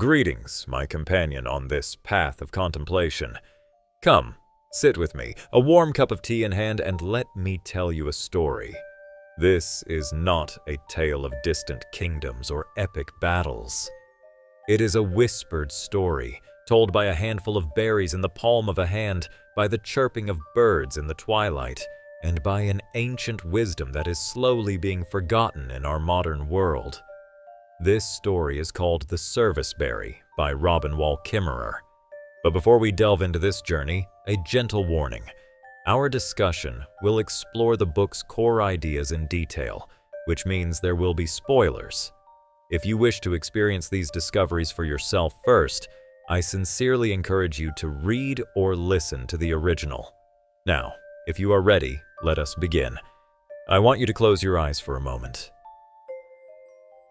Greetings, my companion on this path of contemplation. Come, sit with me, a warm cup of tea in hand, and let me tell you a story. This is not a tale of distant kingdoms or epic battles. It is a whispered story, told by a handful of berries in the palm of a hand, by the chirping of birds in the twilight, and by an ancient wisdom that is slowly being forgotten in our modern world. This story is called The Serviceberry by Robin Wall Kimmerer. But before we delve into this journey, a gentle warning. Our discussion will explore the book's core ideas in detail, which means there will be spoilers. If you wish to experience these discoveries for yourself first, I sincerely encourage you to read or listen to the original. Now, if you are ready, let us begin. I want you to close your eyes for a moment.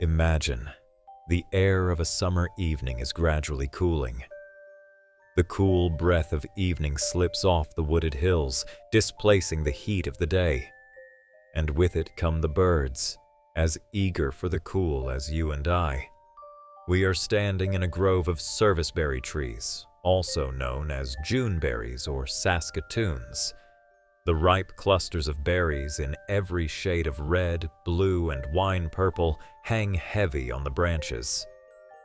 Imagine the air of a summer evening is gradually cooling. The cool breath of evening slips off the wooded hills, displacing the heat of the day. And with it come the birds, as eager for the cool as you and I. We are standing in a grove of serviceberry trees, also known as Juneberries or Saskatoons. The ripe clusters of berries in every shade of red, blue, and wine purple hang heavy on the branches.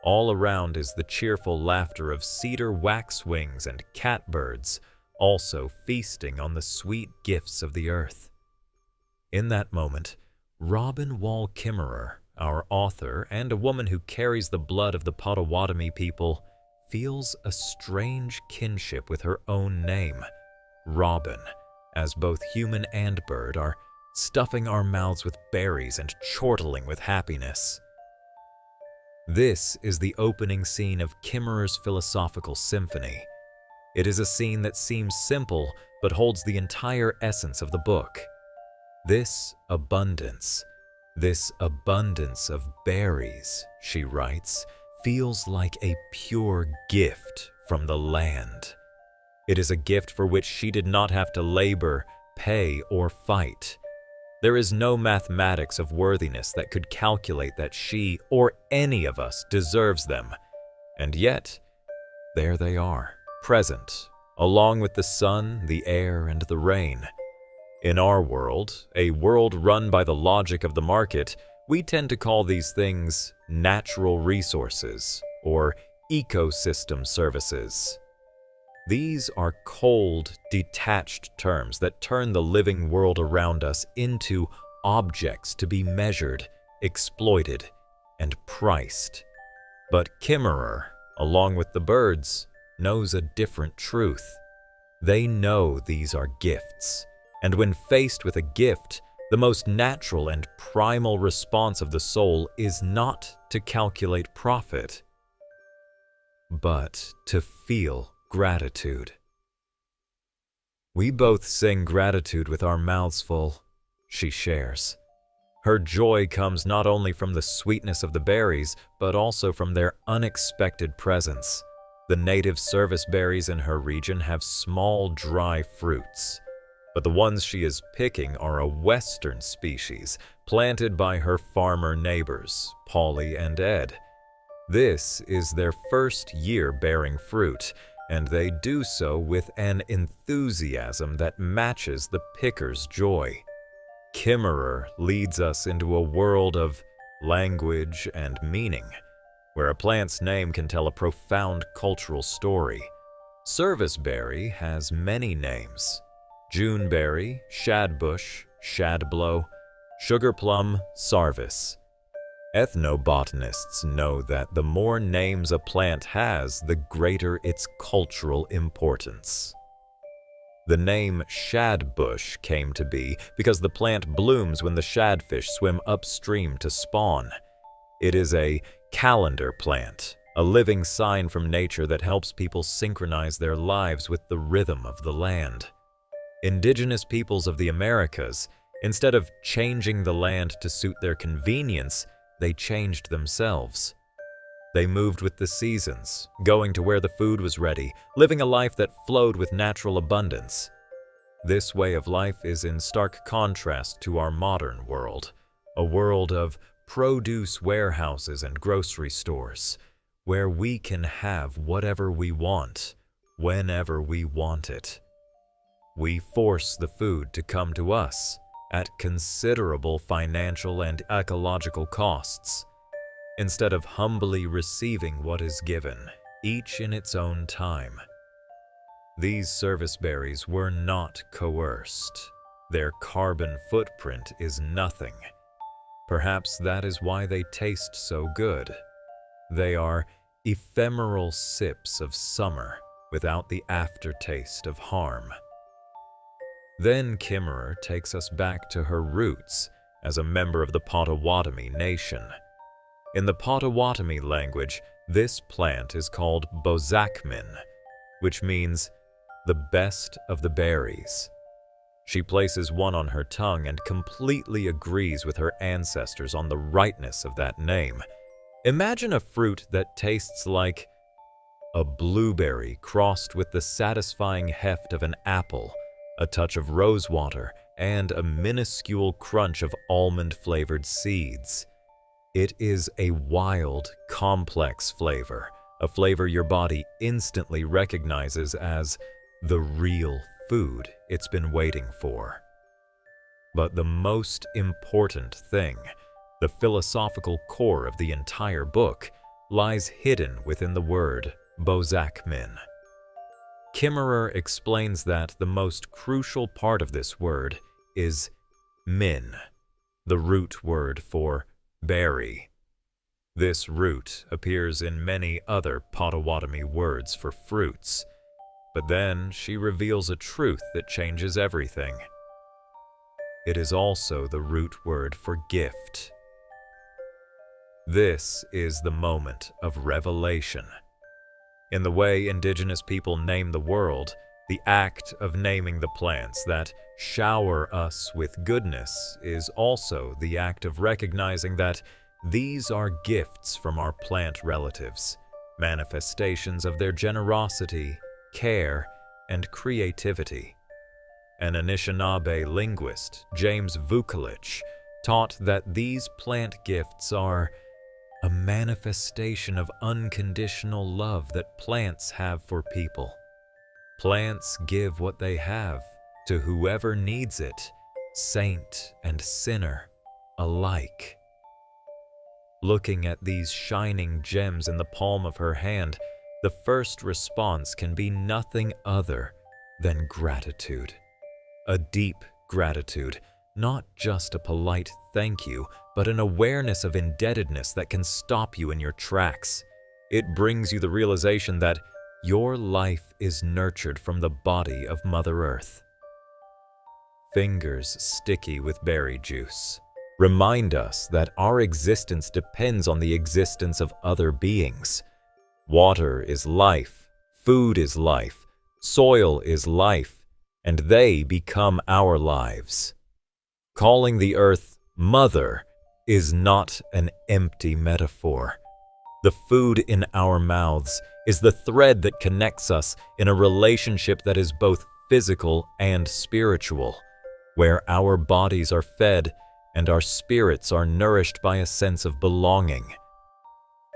All around is the cheerful laughter of cedar waxwings and catbirds, also feasting on the sweet gifts of the earth. In that moment, Robin Wall Kimmerer, our author and a woman who carries the blood of the Potawatomi people, feels a strange kinship with her own name, Robin, as both human and bird are stuffing our mouths with berries and chortling with happiness. This is the opening scene of Kimmerer's philosophical symphony. It is a scene that seems simple but holds the entire essence of the book. This abundance of berries, she writes, feels like a pure gift from the land. It is a gift for which she did not have to labor, pay, or fight. There is no mathematics of worthiness that could calculate that she or any of us deserves them. And yet, there they are, present, along with the sun, the air, and the rain. In our world, a world run by the logic of the market, we tend to call these things natural resources or ecosystem services. These are cold, detached terms that turn the living world around us into objects to be measured, exploited, and priced. But Kimmerer, along with the birds, knows a different truth. They know these are gifts, and when faced with a gift, the most natural and primal response of the soul is not to calculate profit, but to feel gratitude. We both sing gratitude with our mouths full, she shares. Her joy comes not only from the sweetness of the berries, but also from their unexpected presence. The native serviceberries in her region have small, dry fruits, but the ones she is picking are a western species planted by her farmer neighbors, Polly and Ed. This is their first year bearing fruit, and they do so with an enthusiasm that matches the picker's joy. Kimmerer leads us into a world of language and meaning, where a plant's name can tell a profound cultural story. Serviceberry has many names: Juneberry, Shadbush, Shadblow, Sugarplum, Sarvis. Ethnobotanists know that the more names a plant has, the greater its cultural importance. The name shadbush came to be because the plant blooms when the shadfish swim upstream to spawn. It is a calendar plant, a living sign from nature that helps people synchronize their lives with the rhythm of the land. Indigenous peoples of the Americas, instead of changing the land to suit their convenience, they changed themselves. They moved with the seasons, going to where the food was ready, living a life that flowed with natural abundance. This way of life is in stark contrast to our modern world, a world of produce warehouses and grocery stores, where we can have whatever we want, whenever we want it. We force the food to come to us at considerable financial and ecological costs, instead of humbly receiving what is given, each in its own time. These serviceberries were not coerced. Their carbon footprint is nothing. Perhaps that is why they taste so good. They are ephemeral sips of summer without the aftertaste of harm. Then Kimmerer takes us back to her roots as a member of the Potawatomi Nation. In the Potawatomi language, this plant is called bozakmin, which means the best of the berries. She places one on her tongue and completely agrees with her ancestors on the rightness of that name. Imagine a fruit that tastes like a blueberry crossed with the satisfying heft of an apple, a touch of rosewater, and a minuscule crunch of almond-flavored seeds. It is a wild, complex flavor, a flavor your body instantly recognizes as the real food it's been waiting for. But the most important thing, the philosophical core of the entire book, lies hidden within the word bozakmin. Kimmerer explains that the most crucial part of this word is min, the root word for berry. This root appears in many other Potawatomi words for fruits, but then she reveals a truth that changes everything. It is also the root word for gift. This is the moment of revelation. In the way Indigenous people name the world, the act of naming the plants that shower us with goodness is also the act of recognizing that these are gifts from our plant relatives, manifestations of their generosity, care, and creativity. An Anishinaabe linguist, James Vukolich, taught that these plant gifts are a manifestation of unconditional love that plants have for people. Plants give what they have to whoever needs it, saint and sinner alike. Looking at these shining gems in the palm of her hand, the first response can be nothing other than gratitude. A deep gratitude, not just a polite thank you, but an awareness of indebtedness that can stop you in your tracks. It brings you the realization that your life is nurtured from the body of Mother Earth. Fingers sticky with berry juice remind us that our existence depends on the existence of other beings. Water is life, food is life, soil is life, and they become our lives. Calling the earth Mother is not an empty metaphor. The food in our mouths is the thread that connects us in a relationship that is both physical and spiritual, where our bodies are fed and our spirits are nourished by a sense of belonging.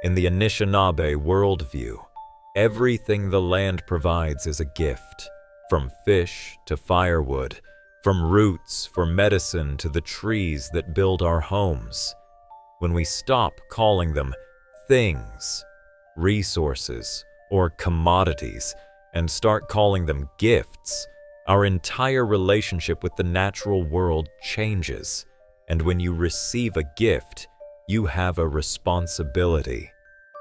In the Anishinaabe worldview, everything the land provides is a gift, from fish to firewood, from roots for medicine to the trees that build our homes. When we stop calling them things, resources, or commodities, and start calling them gifts, our entire relationship with the natural world changes. And when you receive a gift, you have a responsibility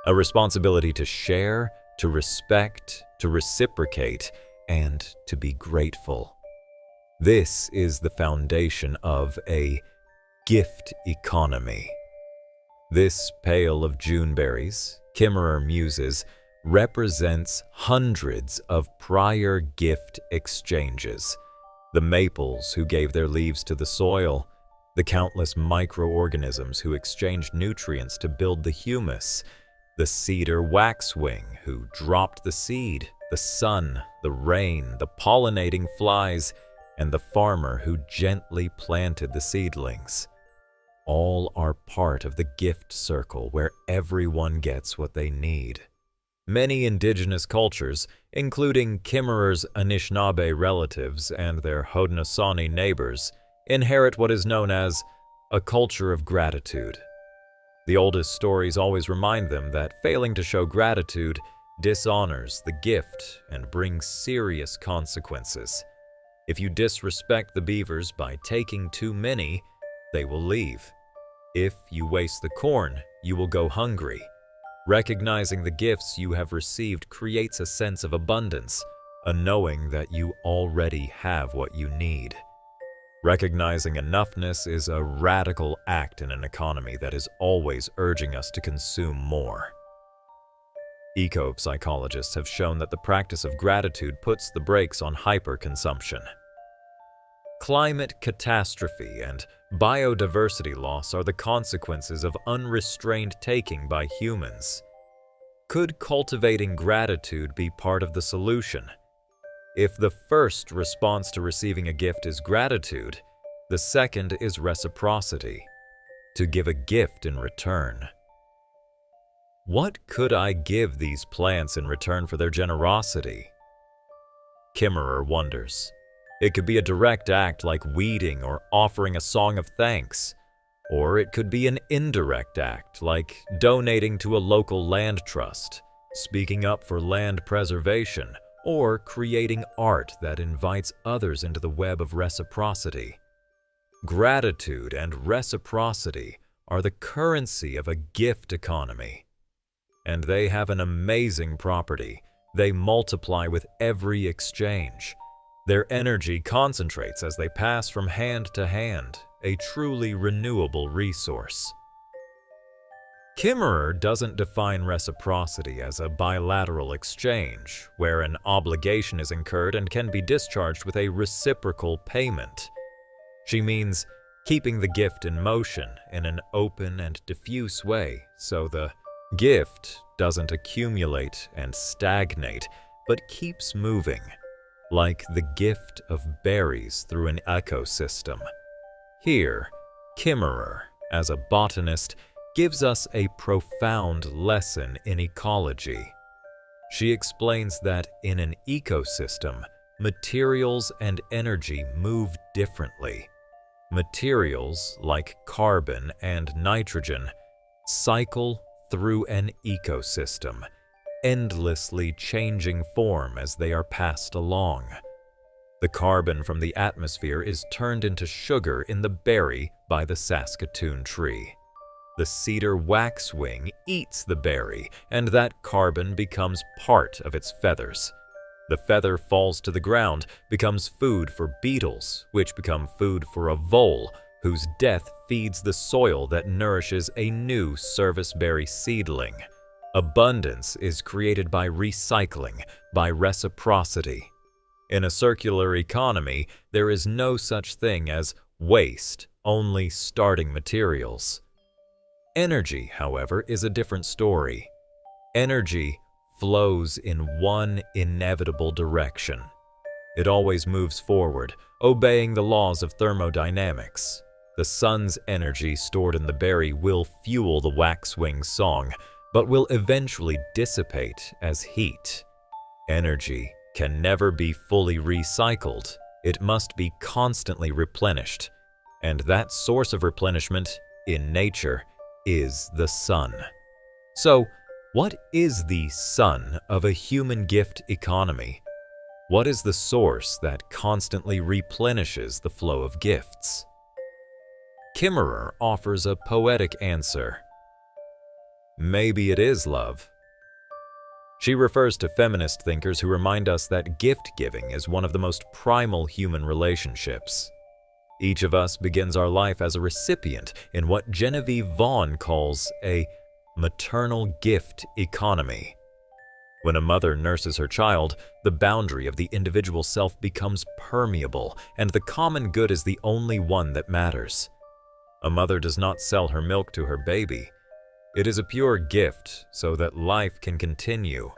to share, to respect, to reciprocate, and to be grateful. This is the foundation of a gift economy. This pail of Juneberries, Kimmerer muses, represents hundreds of prior gift exchanges. The maples who gave their leaves to the soil, the countless microorganisms who exchanged nutrients to build the humus, the cedar waxwing who dropped the seed, the sun, the rain, the pollinating flies, and the farmer who gently planted the seedlings. All are part of the gift circle where everyone gets what they need. Many indigenous cultures, including Kimmerer's Anishinaabe relatives and their Haudenosaunee neighbors, inherit what is known as a culture of gratitude. The oldest stories always remind them that failing to show gratitude dishonors the gift and brings serious consequences. If you disrespect the beavers by taking too many, they will leave. If you waste the corn, you will go hungry. Recognizing the gifts you have received creates a sense of abundance, a knowing that you already have what you need. Recognizing enoughness is a radical act in an economy that is always urging us to consume more. Eco-psychologists have shown that the practice of gratitude puts the brakes on hyperconsumption. Climate catastrophe and biodiversity loss are the consequences of unrestrained taking by humans. Could cultivating gratitude be part of the solution? If the first response to receiving a gift is gratitude, the second is reciprocity, to give a gift in return. What could I give these plants in return for their generosity? Kimmerer wonders. It could be a direct act like weeding or offering a song of thanks, or it could be an indirect act like donating to a local land trust, speaking up for land preservation, or creating art that invites others into the web of reciprocity. Gratitude and reciprocity are the currency of a gift economy, and they have an amazing property. They multiply with every exchange. Their energy concentrates as they pass from hand to hand, a truly renewable resource. Kimmerer doesn't define reciprocity as a bilateral exchange, where an obligation is incurred and can be discharged with a reciprocal payment. She means keeping the gift in motion in an open and diffuse way, so the gift doesn't accumulate and stagnate, but keeps moving, like the gift of berries through an ecosystem. Here, Kimmerer, as a botanist, gives us a profound lesson in ecology. She explains that in an ecosystem, materials and energy move differently. Materials, like carbon and nitrogen, cycle through an ecosystem, endlessly changing form as they are passed along. The carbon from the atmosphere is turned into sugar in the berry by the Saskatoon tree. The cedar waxwing eats the berry, and that carbon becomes part of its feathers. The feather falls to the ground, becomes food for beetles, which become food for a vole, whose death feeds the soil that nourishes a new serviceberry seedling. Abundance is created by recycling, by reciprocity. In a circular economy, there is no such thing as waste, only starting materials. Energy, however, is a different story. Energy flows in one inevitable direction. It always moves forward, obeying the laws of thermodynamics. The sun's energy stored in the berry will fuel the waxwing's song, but will eventually dissipate as heat. Energy can never be fully recycled. It must be constantly replenished. And that source of replenishment, in nature, is the sun. So, what is the sun of a human gift economy? What is the source that constantly replenishes the flow of gifts? Kimmerer offers a poetic answer. Maybe it is love. She refers to feminist thinkers who remind us that gift-giving is one of the most primal human relationships. Each of us begins our life as a recipient in what Genevieve Vaughn calls a maternal gift economy. When a mother nurses her child, the boundary of the individual self becomes permeable, and the common good is the only one that matters. A mother does not sell her milk to her baby. It is a pure gift so that life can continue.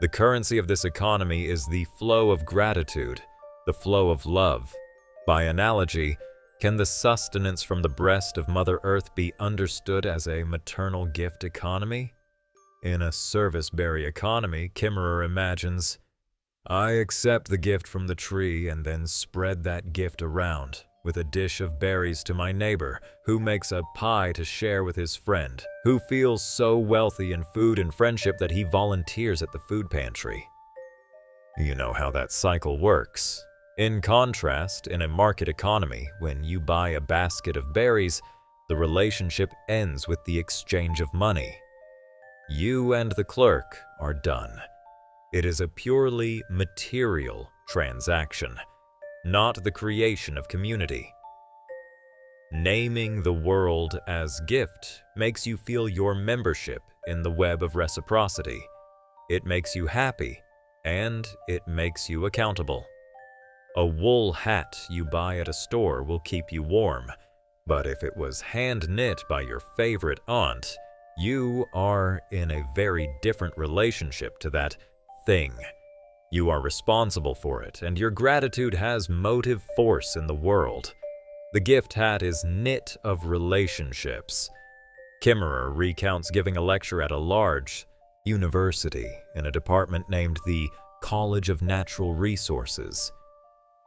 The currency of this economy is the flow of gratitude, the flow of love. By analogy, Can the sustenance from the breast of Mother Earth be understood as a maternal gift economy? In a Serviceberry economy, Kimmerer imagines, I accept the gift from the tree and then spread that gift around with a dish of berries to my neighbor, who makes a pie to share with his friend, who feels so wealthy in food and friendship that he volunteers at the food pantry. You know how that cycle works. In contrast, in a market economy, when you buy a basket of berries, the relationship ends with the exchange of money. You and the clerk are done. It is a purely material transaction, not the creation of community. Naming the world as gift makes you feel your membership in the web of reciprocity. It makes you happy, and it makes you accountable. A wool hat you buy at a store will keep you warm, but if it was hand-knit by your favorite aunt, you are in a very different relationship to that thing. You are responsible for it, and your gratitude has motive force in the world. The gift hat is knit of relationships. Kimmerer recounts giving a lecture at a large university in a department named the College of Natural Resources.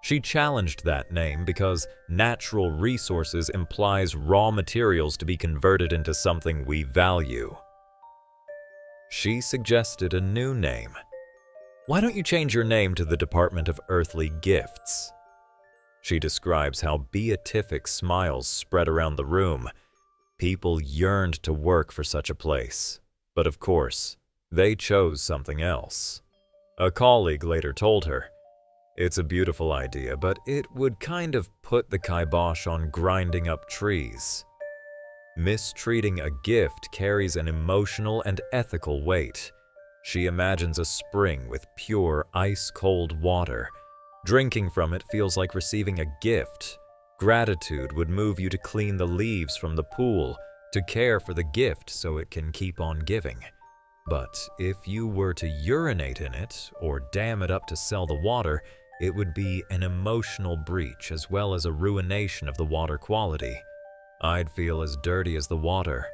She challenged that name because natural resources implies raw materials to be converted into something we value. She suggested a new name. Why don't you change your name to the Department of Earthly Gifts? She describes how beatific smiles spread around the room. People yearned to work for such a place, but of course, they chose something else. A colleague later told her, it's a beautiful idea, but it would kind of put the kibosh on grinding up trees. Mistreating a gift carries an emotional and ethical weight. She imagines a spring with pure, ice-cold water. Drinking from it feels like receiving a gift. Gratitude would move you to clean the leaves from the pool, to care for the gift so it can keep on giving. But if you were to urinate in it or dam it up to sell the water, it would be an emotional breach as well as a ruination of the water quality. I'd feel as dirty as the water.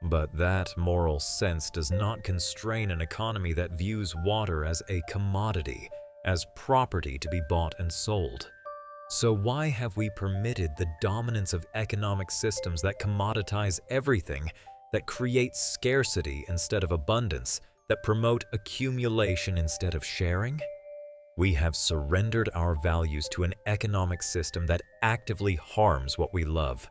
But that moral sense does not constrain an economy that views water as a commodity, as property to be bought and sold. So why have we permitted the dominance of economic systems that commoditize everything, that create scarcity instead of abundance, that promote accumulation instead of sharing? We have surrendered our values to an economic system that actively harms what we love.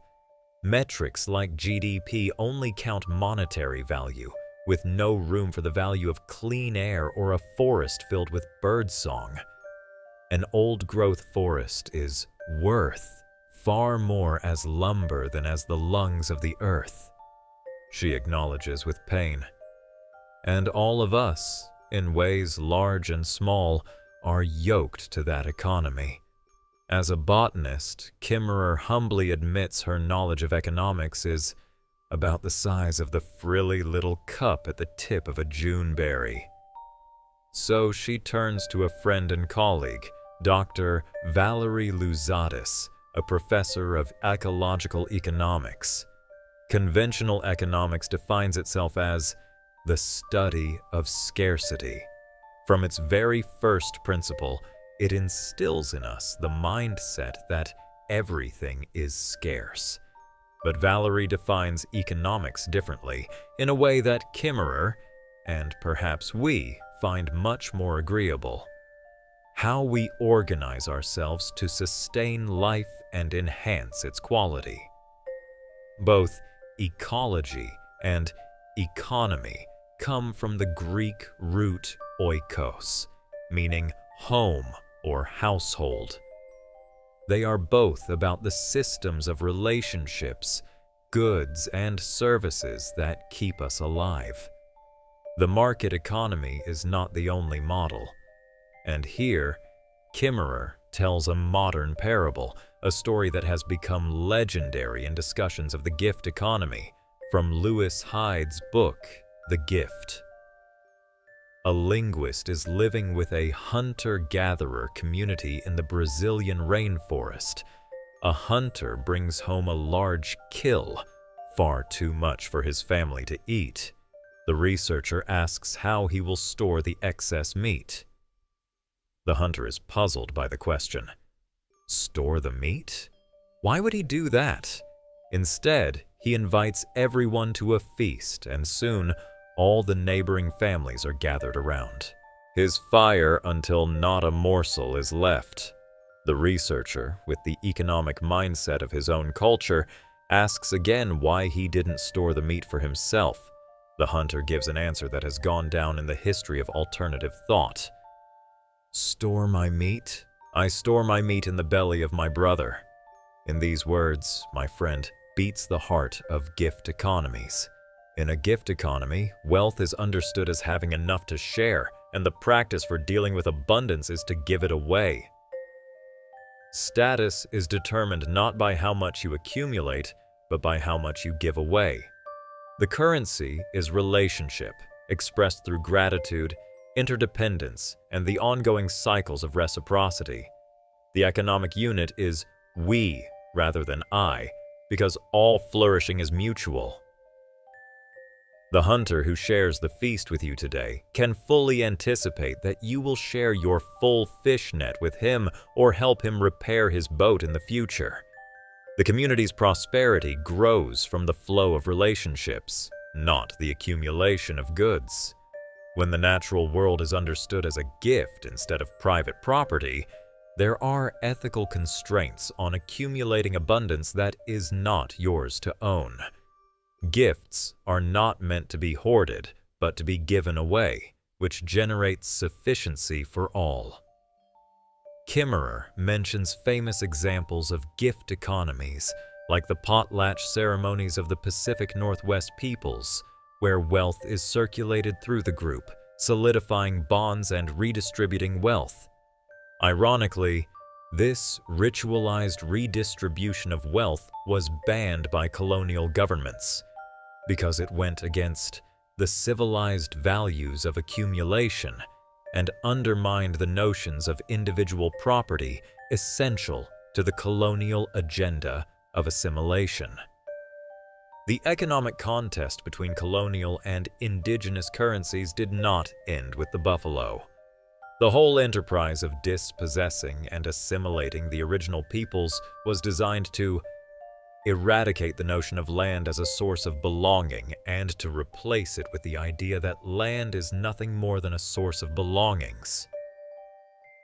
Metrics like GDP only count monetary value, with no room for the value of clean air or a forest filled with birdsong. An old-growth forest is worth far more as lumber than as the lungs of the earth, she acknowledges with pain. And all of us, in ways large and small, are yoked to that economy. As a botanist, Kimmerer humbly admits her knowledge of economics is about the size of the frilly little cup at the tip of a Juneberry. So she turns to a friend and colleague, Dr. Valerie Louzadis, a professor of ecological economics. Conventional economics defines itself as the study of scarcity. From its very first principle, it instills in us the mindset that everything is scarce. But Valerie defines economics differently, in a way that Kimmerer, and perhaps we, find much more agreeable. How we organize ourselves to sustain life and enhance its quality. Both ecology and economy come from the Greek root oikos, meaning home or household. They are both about the systems of relationships, goods, and services that keep us alive. The market economy is not the only model. And here, Kimmerer tells a modern parable, a story that has become legendary in discussions of the gift economy, from Lewis Hyde's book, The Gift. A linguist is living with a hunter-gatherer community in the Brazilian rainforest. A hunter brings home a large kill, far too much for his family to eat. The researcher asks how he will store the excess meat. The hunter is puzzled by the question. Store the meat? Why would he do that? Instead, he invites everyone to a feast, and soon all the neighboring families are gathered around. His fire until not a morsel is left. The researcher, with the economic mindset of his own culture, asks again why he didn't store the meat for himself. The hunter gives an answer that has gone down in the history of alternative thought. Store my meat? I store my meat in the belly of my brother. In these words, my friend, beats the heart of gift economies. In a gift economy, wealth is understood as having enough to share, and the practice for dealing with abundance is to give it away. Status is determined not by how much you accumulate, but by how much you give away. The currency is relationship, expressed through gratitude, interdependence, and the ongoing cycles of reciprocity. The economic unit is we rather than I, because all flourishing is mutual. The hunter who shares the feast with you today can fully anticipate that you will share your full fish net with him or help him repair his boat in the future. The community's prosperity grows from the flow of relationships, not the accumulation of goods. When the natural world is understood as a gift instead of private property, there are ethical constraints on accumulating abundance that is not yours to own. Gifts are not meant to be hoarded, but to be given away, which generates sufficiency for all. Kimmerer mentions famous examples of gift economies, like the potlatch ceremonies of the Pacific Northwest peoples, where wealth is circulated through the group, solidifying bonds and redistributing wealth. Ironically, this ritualized redistribution of wealth was banned by colonial governments because it went against the civilized values of accumulation and undermined the notions of individual property essential to the colonial agenda of assimilation. The economic contest between colonial and indigenous currencies did not end with the buffalo. The whole enterprise of dispossessing and assimilating the original peoples was designed to eradicate the notion of land as a source of belonging and to replace it with the idea that land is nothing more than a source of belongings.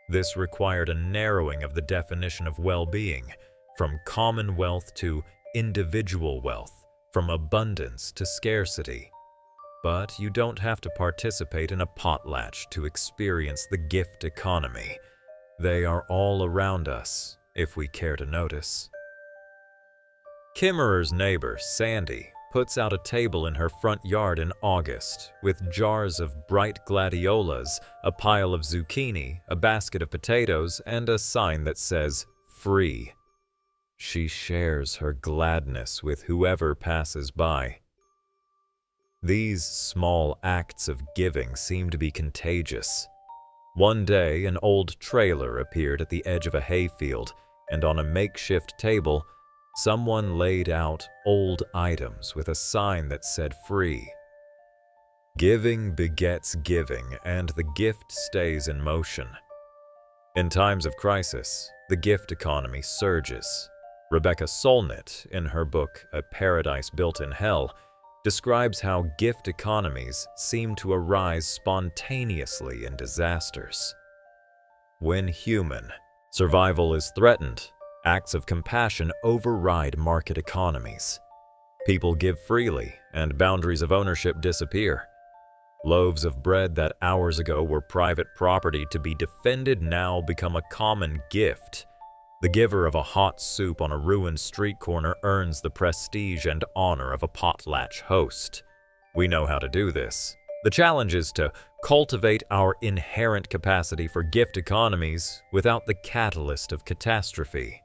This required a narrowing of the definition of well-being, from common wealth to individual wealth, from abundance to scarcity. But you don't have to participate in a potlatch to experience the gift economy. They are all around us, if we care to notice. Kimmerer's neighbor, Sandy, puts out a table in her front yard in August with jars of bright gladiolas, a pile of zucchini, a basket of potatoes, and a sign that says, "Free." She shares her gladness with whoever passes by. These small acts of giving seem to be contagious. One day, an old trailer appeared at the edge of a hayfield, and on a makeshift table, someone laid out old items with a sign that said "Free." Giving begets giving, and the gift stays in motion. In times of crisis, the gift economy surges. Rebecca Solnit, in her book A Paradise Built in Hell, describes how gift economies seem to arise spontaneously in disasters. When human survival is threatened, acts of compassion override market economies. People give freely, and boundaries of ownership disappear. Loaves of bread that hours ago were private property to be defended now become a common gift. The giver of a hot soup on a ruined street corner earns the prestige and honor of a potlatch host. We know how to do this. The challenge is to cultivate our inherent capacity for gift economies without the catalyst of catastrophe.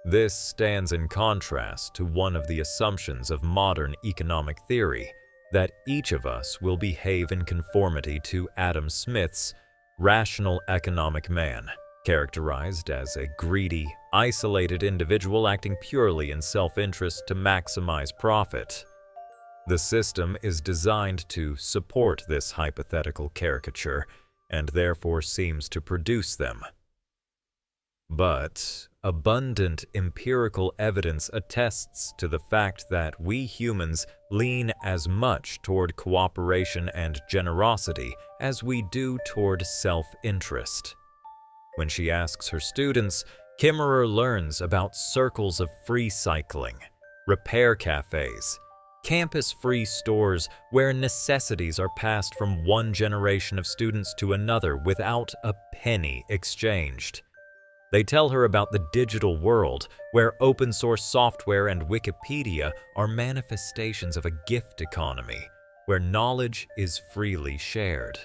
This stands in contrast to one of the assumptions of modern economic theory, that each of us will behave in conformity to Adam Smith's rational economic man. characterized as a greedy, isolated individual acting purely in self-interest to maximize profit. The system is designed to support this hypothetical caricature and therefore seems to produce them. But abundant empirical evidence attests to the fact that we humans lean as much toward cooperation and generosity as we do toward self-interest. When she asks her students, Kimmerer learns about circles of free cycling, repair cafes, campus-free stores where necessities are passed from one generation of students to another without a penny exchanged. They tell her about the digital world, where open-source software and Wikipedia are manifestations of a gift economy, where knowledge is freely shared.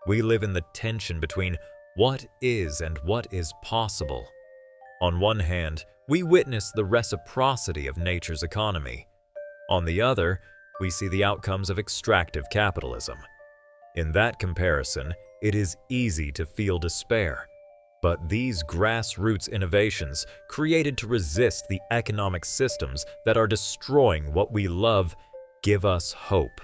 We live in the tension between what is and what is possible. On one hand, we witness the reciprocity of nature's economy. On the other, we see the outcomes of extractive capitalism. In that comparison, it is easy to feel despair. But these grassroots innovations, created to resist the economic systems that are destroying what we love, give us hope.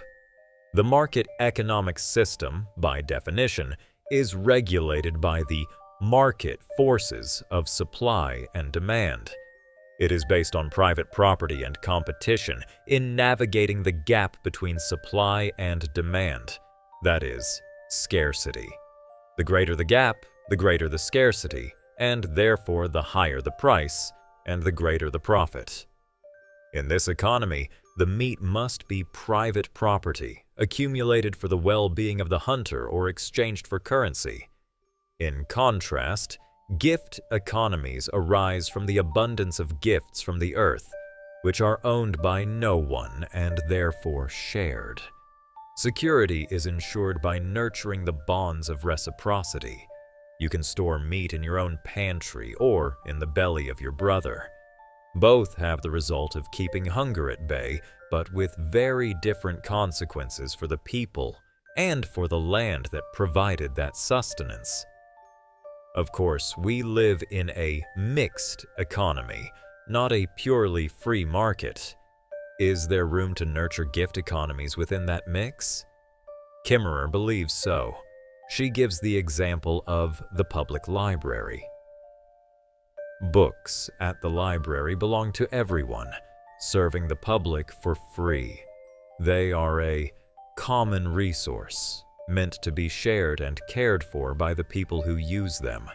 The market economic system, by definition, is regulated by the market forces of supply and demand. It is based on private property and competition in navigating the gap between supply and demand, that is, scarcity. The greater the gap, the greater the scarcity, and therefore the higher the price, and the greater the profit. In this economy, the meat must be private property, accumulated for the well-being of the hunter or exchanged for currency. In contrast, gift economies arise from the abundance of gifts from the earth, which are owned by no one and therefore shared. Security is ensured by nurturing the bonds of reciprocity. You can store meat in your own pantry or in the belly of your brother. Both have the result of keeping hunger at bay, but with very different consequences for the people and for the land that provided that sustenance. Of course, we live in a mixed economy, not a purely free market. Is there room to nurture gift economies within that mix? Kimmerer believes so. She gives the example of the public library. Books at the library belong to everyone, serving the public for free. They are a common resource, meant to be shared and cared for by the people who use them.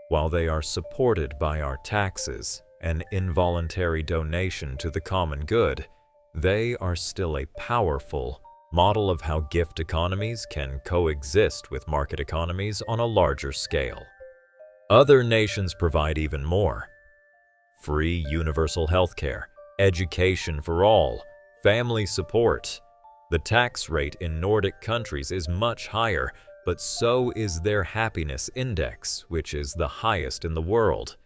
While they are supported by our taxes, an involuntary donation to the common good, they are still a powerful model of how gift economies can coexist with market economies on a larger scale. Other nations provide even more. Free universal healthcare, education for all, family support. The tax rate in Nordic countries is much higher, but so is their happiness index, which is the highest in the world.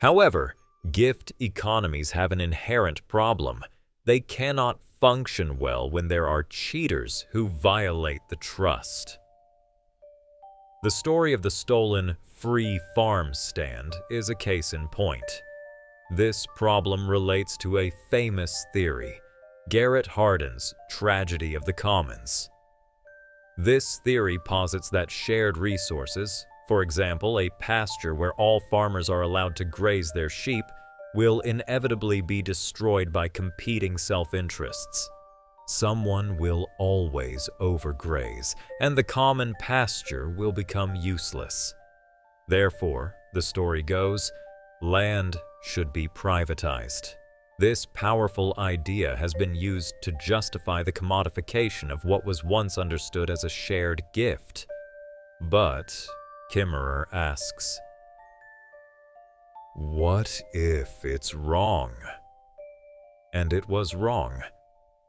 However, gift economies have an inherent problem. They cannot function well when there are cheaters who violate the trust. The story of the stolen free farm stand is a case in point. This problem relates to a famous theory, Garrett Hardin's tragedy of the commons. This theory posits that shared resources, for example, a pasture where all farmers are allowed to graze their sheep, will inevitably be destroyed by competing self-interests. Someone will always overgraze, and the common pasture will become useless. Therefore, the story goes, land should be privatized. This powerful idea has been used to justify the commodification of what was once understood as a shared gift. But, Kimmerer asks, what if it's wrong? And it was wrong.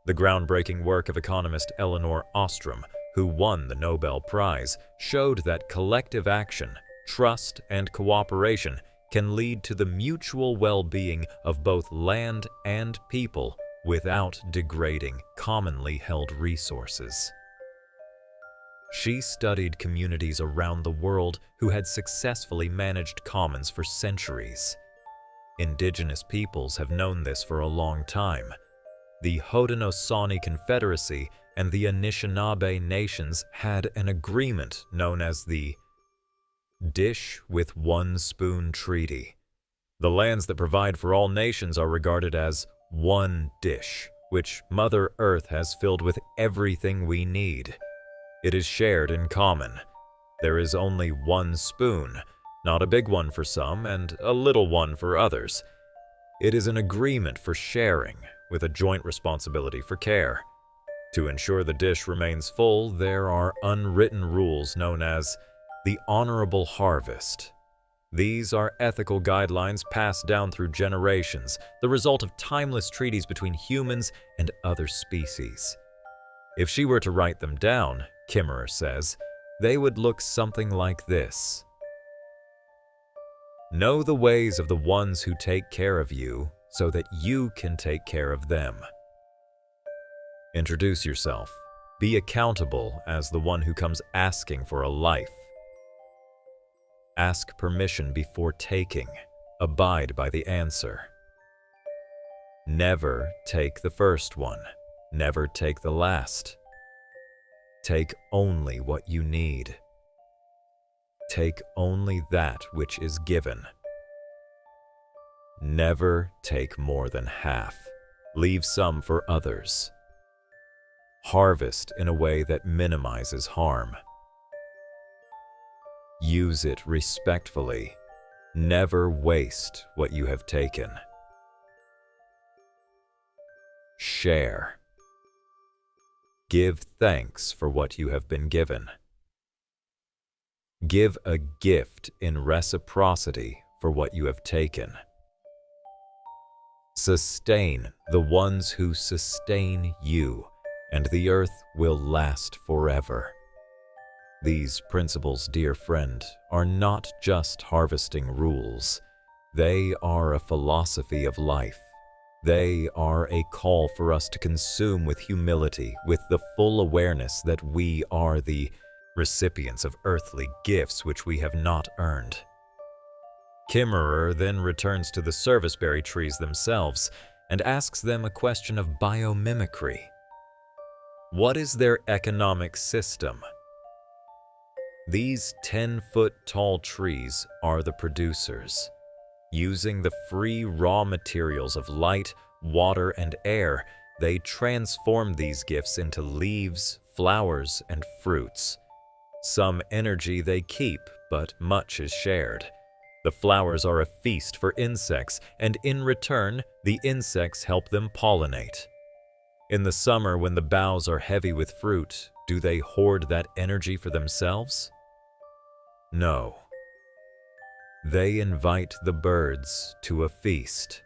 The groundbreaking work of economist Elinor Ostrom, who won the Nobel Prize, showed that collective action, trust, and cooperation can lead to the mutual well-being of both land and people without degrading commonly held resources. She studied communities around the world who had successfully managed commons for centuries. Indigenous peoples have known this for a long time. The Haudenosaunee Confederacy and the Anishinaabe nations had an agreement known as the Dish with One Spoon Treaty. The lands that provide for all nations are regarded as one dish, which Mother Earth has filled with everything we need. It is shared in common. There is only one spoon, not a big one for some and a little one for others. It is an agreement for sharing, with a joint responsibility for care. To ensure the dish remains full, there are unwritten rules known as the honorable harvest. These are ethical guidelines passed down through generations, the result of timeless treaties between humans and other species. If she were to write them down, Kimmerer says, they would look something like this. Know the ways of the ones who take care of you so that you can take care of them. Introduce yourself. Be accountable as the one who comes asking for a life. Ask permission before taking. Abide by the answer. Never take the first one. Never take the last. Take only what you need. Take only that which is given. Never take more than half. Leave some for others. Harvest in a way that minimizes harm. Use it respectfully. Never waste what you have taken. Share. Give thanks for what you have been given. Give a gift in reciprocity for what you have taken. Sustain the ones who sustain you, and the earth will last forever. These principles, dear friend, are not just harvesting rules. They are a philosophy of life. They are a call for us to consume with humility, with the full awareness that we are the recipients of earthly gifts which we have not earned. Kimmerer then returns to the Serviceberry trees themselves and asks them a question of biomimicry. What is their economic system? These 10-foot-tall trees are the producers. Using the free raw materials of light, water, and air, they transform these gifts into leaves, flowers, and fruits. Some energy they keep, but much is shared. The flowers are a feast for insects, and in return, the insects help them pollinate. In the summer, when the boughs are heavy with fruit, do they hoard that energy for themselves? No. They invite the birds to a feast.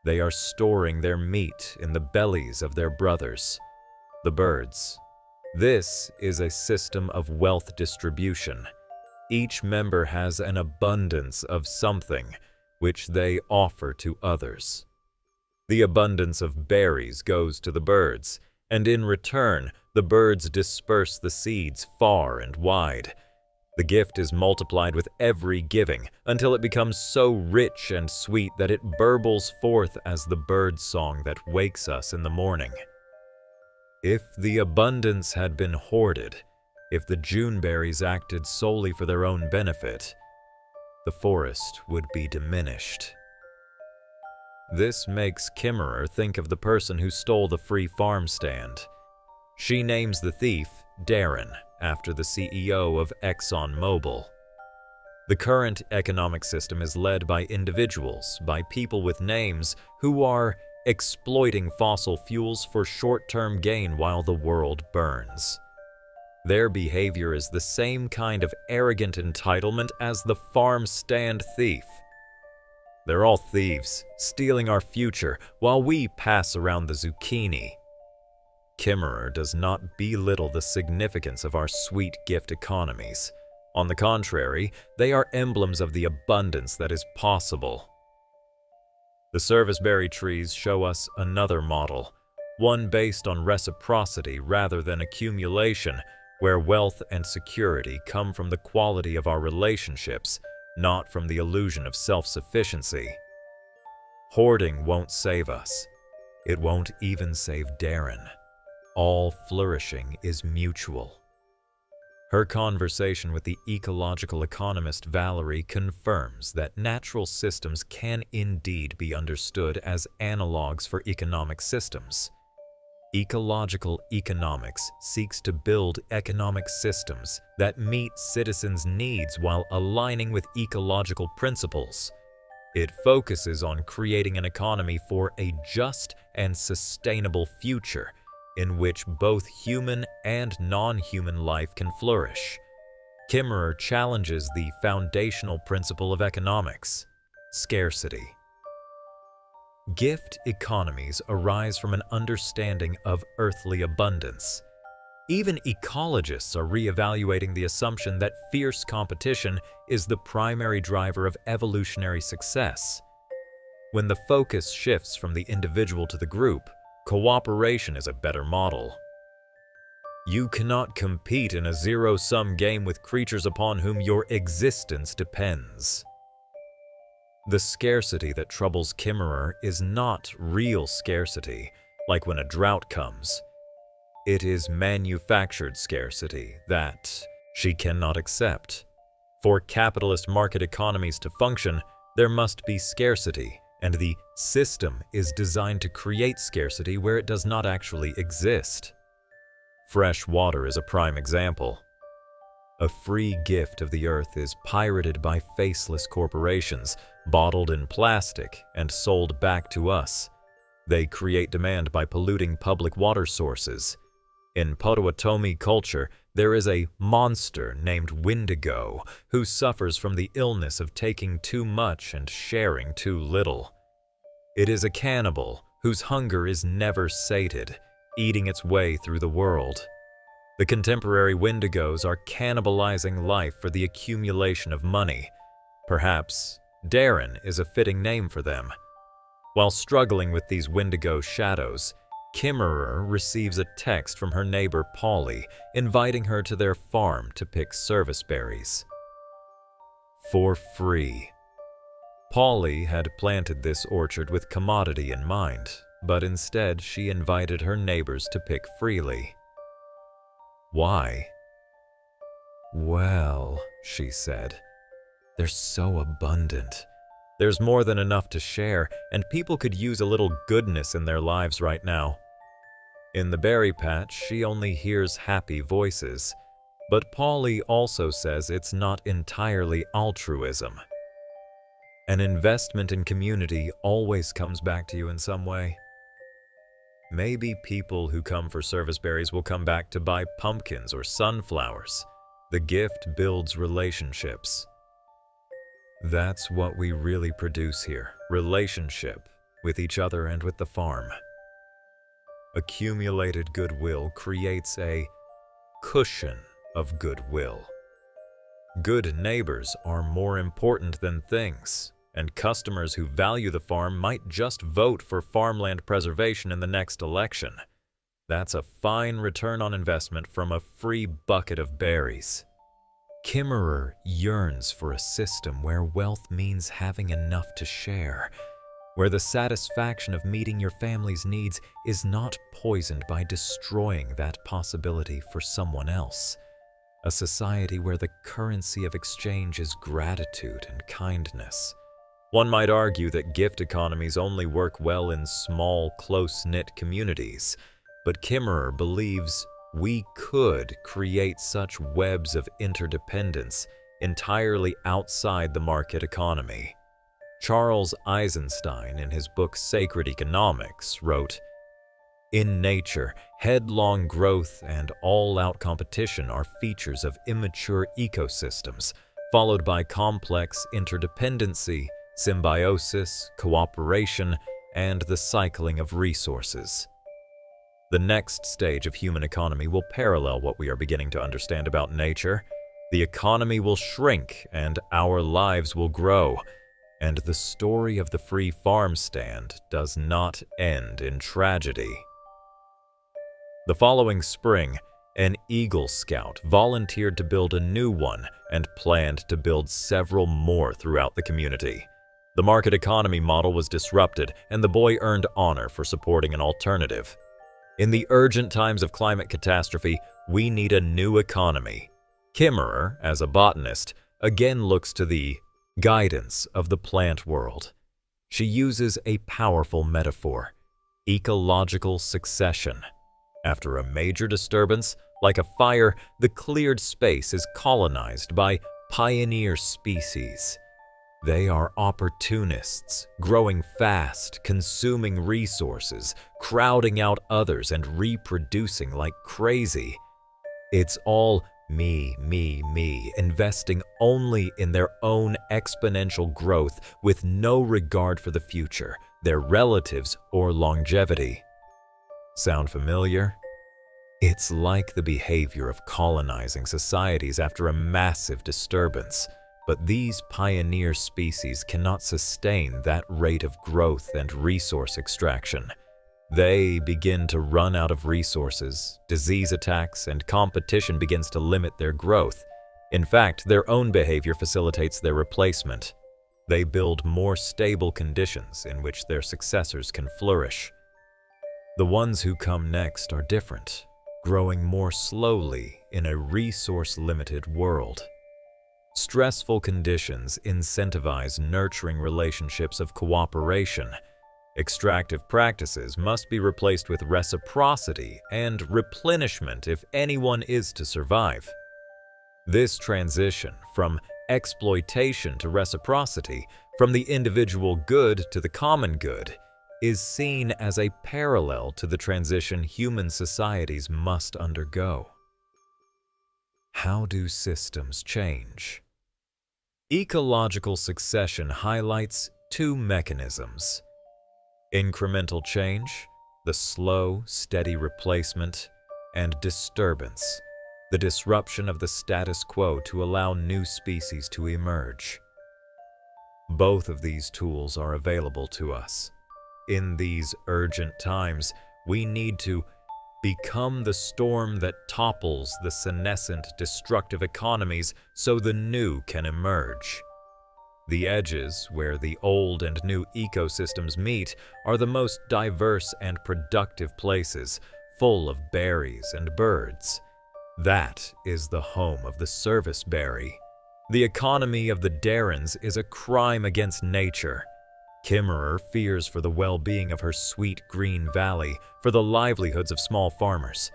They are storing their meat in the bellies of their brothers, the birds. This is a system of wealth distribution. Each member has an abundance of something which they offer to others. The abundance of berries goes to the birds, and in return, the birds disperse the seeds far and wide. The gift is multiplied with every giving until it becomes so rich and sweet that it burbles forth as the bird song that wakes us in the morning. If the abundance had been hoarded, if the Juneberries acted solely for their own benefit, the forest would be diminished. This makes Kimmerer think of the person who stole the free farm stand. She names the thief Darren, after the CEO of ExxonMobil. The current economic system is led by individuals, by people with names who are exploiting fossil fuels for short-term gain while the world burns. Their behavior is the same kind of arrogant entitlement as the farm stand thief. They're all thieves, stealing our future while we pass around the zucchini. Kimmerer does not belittle the significance of our sweet gift economies. On the contrary, they are emblems of the abundance that is possible. The Serviceberry trees show us another model, one based on reciprocity rather than accumulation, where wealth and security come from the quality of our relationships, not from the illusion of self-sufficiency. Hoarding won't save us. It won't even save Darren. All flourishing is mutual. Her conversation with the ecological economist Valerie confirms that natural systems can indeed be understood as analogs for economic systems. Ecological economics seeks to build economic systems that meet citizens' needs while aligning with ecological principles. It focuses on creating an economy for a just and sustainable future in which both human and non-human life can flourish. Kimmerer challenges the foundational principle of economics: scarcity. Gift economies arise from an understanding of earthly abundance. Even ecologists are reevaluating the assumption that fierce competition is the primary driver of evolutionary success. When the focus shifts from the individual to the group, cooperation is a better model. You cannot compete in a zero-sum game with creatures upon whom your existence depends. The scarcity that troubles Kimmerer is not real scarcity, like when a drought comes. It is manufactured scarcity that she cannot accept. For capitalist market economies to function, there must be scarcity, and the system is designed to create scarcity where it does not actually exist. Fresh water is a prime example. A free gift of the earth is pirated by faceless corporations, bottled in plastic, and sold back to us. They create demand by polluting public water sources. In Potawatomi culture, there is a monster named Wendigo who suffers from the illness of taking too much and sharing too little. It is a cannibal whose hunger is never sated, eating its way through the world. The contemporary Wendigos are cannibalizing life for the accumulation of money. Perhaps Darren is a fitting name for them. While struggling with these Wendigo shadows, Kimmerer receives a text from her neighbor Polly, inviting her to their farm to pick serviceberries. For free. Polly had planted this orchard with commodity in mind, but instead she invited her neighbors to pick freely. Why? Well, she said, they're so abundant. There's more than enough to share, and people could use a little goodness in their lives right now. In the berry patch, she only hears happy voices, but Polly also says it's not entirely altruism. An investment in community always comes back to you in some way. Maybe people who come for serviceberries will come back to buy pumpkins or sunflowers. The gift builds relationships. That's what we really produce here, relationship with each other and with the farm. Accumulated goodwill creates a cushion of goodwill. Good neighbors are more important than things, and customers who value the farm might just vote for farmland preservation in the next election. That's a fine return on investment from a free bucket of berries. Kimmerer yearns for a system where wealth means having enough to share, where the satisfaction of meeting your family's needs is not poisoned by destroying that possibility for someone else. A society where the currency of exchange is gratitude and kindness. One might argue that gift economies only work well in small, close-knit communities, but Kimmerer believes we could create such webs of interdependence entirely outside the market economy. Charles Eisenstein, in his book Sacred Economics, wrote, "In nature, headlong growth and all-out competition are features of immature ecosystems, followed by complex interdependency, symbiosis, cooperation, and the cycling of resources." The next stage of human economy will parallel what we are beginning to understand about nature. The economy will shrink and our lives will grow. And the story of the free farm stand does not end in tragedy. The following spring, An Eagle Scout volunteered to build a new one and planned to build several more throughout the community. The market economy model was disrupted, and the boy earned honor for supporting an alternative. In the urgent times of climate catastrophe, we need a new economy. Kimmerer, as a botanist, again looks to the guidance of the plant world. She uses a powerful metaphor: ecological succession. After a major disturbance, like a fire, the cleared space is colonized by pioneer species. They are opportunists, growing fast, consuming resources, crowding out others, and reproducing like crazy. It's all me, investing only in their own exponential growth with no regard for the future, their relatives, or longevity. Sound familiar? It's like the behavior of colonizing societies after a massive disturbance, but these pioneer species cannot sustain that rate of growth and resource extraction. They begin to run out of resources, disease attacks, and competition begins to limit their growth. In fact, their own behavior facilitates their replacement. They build more stable conditions in which their successors can flourish. The ones who come next are different, growing more slowly in a resource-limited world. Stressful conditions incentivize nurturing relationships of cooperation. Extractive practices must be replaced with reciprocity and replenishment if anyone is to survive. This transition from exploitation to reciprocity, from the individual good to the common good, is seen as a parallel to the transition human societies must undergo. How do systems change? Ecological succession highlights two mechanisms: incremental change, the slow, steady replacement, and disturbance, the disruption of the status quo to allow new species to emerge. Both of these tools are available to us. In these urgent times, we need to become the storm that topples the senescent, destructive economies so the new can emerge. The edges, where the old and new ecosystems meet, are the most diverse and productive places, full of berries and birds. That is the home of the Serviceberry. The economy of the Darrens is a crime against nature. Kimmerer fears for the well-being of her sweet green valley, for the livelihoods of small farmers.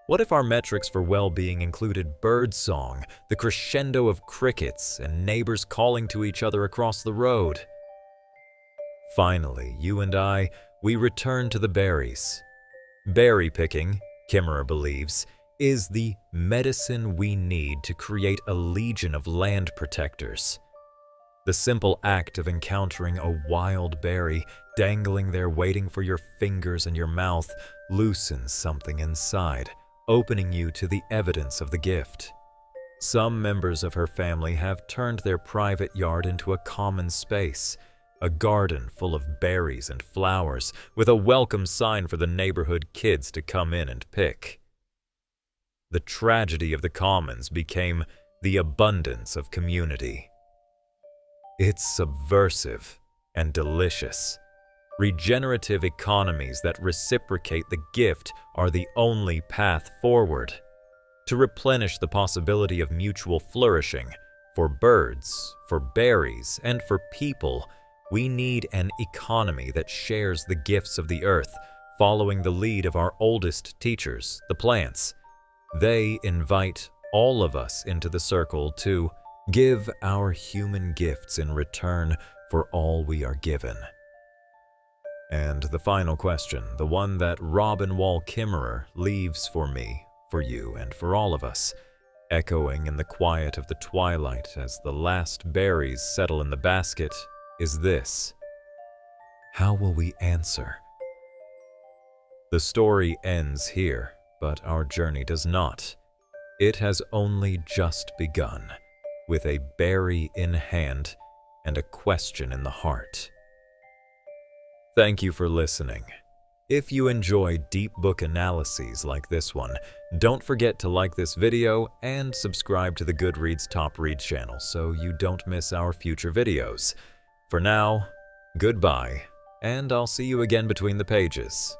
What if our metrics for well-being included birdsong, the crescendo of crickets, and neighbors calling to each other across the road? Finally, you and I, we return to the berries. Berry picking, Kimmerer believes, is the medicine we need to create a legion of land protectors. The simple act of encountering a wild berry, dangling there waiting for your fingers and your mouth, loosens something inside, opening you to the evidence of the gift. Some members of her family have turned their private yard into a common space, a garden full of berries and flowers, with a welcome sign for the neighborhood kids to come in and pick. The tragedy of the commons became the abundance of community. It's subversive and delicious. Regenerative economies that reciprocate the gift are the only path forward. To replenish the possibility of mutual flourishing, for birds, for berries, and for people, we need an economy that shares the gifts of the earth, following the lead of our oldest teachers, the plants. They invite all of us into the circle to give our human gifts in return for all we are given. And the final question, the one that Robin Wall Kimmerer leaves for me, for you, and for all of us, echoing in the quiet of the twilight as the last berries settle in the basket, is this: how will we answer? The story ends here, but our journey does not. It has only just begun, with a berry in hand and a question in the heart. Thank you for listening. If you enjoy deep book analyses like this one, don't forget to like this video and subscribe to the Goodreads Top Reads channel so you don't miss our future videos. For now, goodbye, and I'll see you again between the pages.